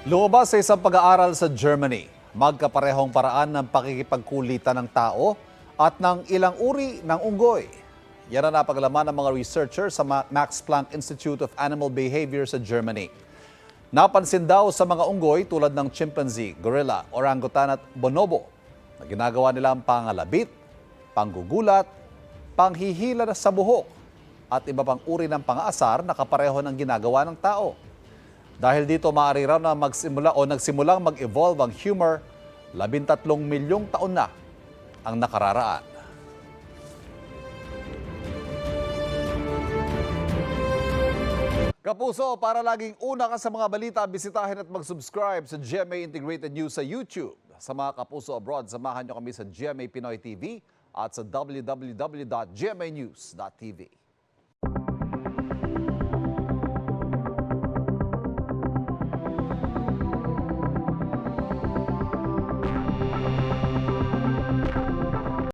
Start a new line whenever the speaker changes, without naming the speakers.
Lumabas sa isang pag-aaral sa Germany, magkaparehong paraan ng pakikipagkulitan ng tao at ng ilang uri ng unggoy. Yan ang napaglaman ng mga researcher sa Max Planck Institute of Animal Behavior sa Germany. Napansin daw sa mga unggoy tulad ng chimpanzee, gorilla, orangutan at bonobo na ginagawa nila ang pangalabit, panggugulat, panghihila sa buhok at iba pang uri ng pang-aasar na kapareho ng ginagawa ng tao. Dahil dito maaari raw na nagsimulang mag-evolve ang humor 13 milyong taon na ang nakararaan. Kapuso, para laging una ka sa mga balita, bisitahin at mag-subscribe sa GMA Integrated News sa YouTube. Sa mga kapuso abroad, samahan nyo kami sa GMA Pinoy TV at sa www.gmanews.tv.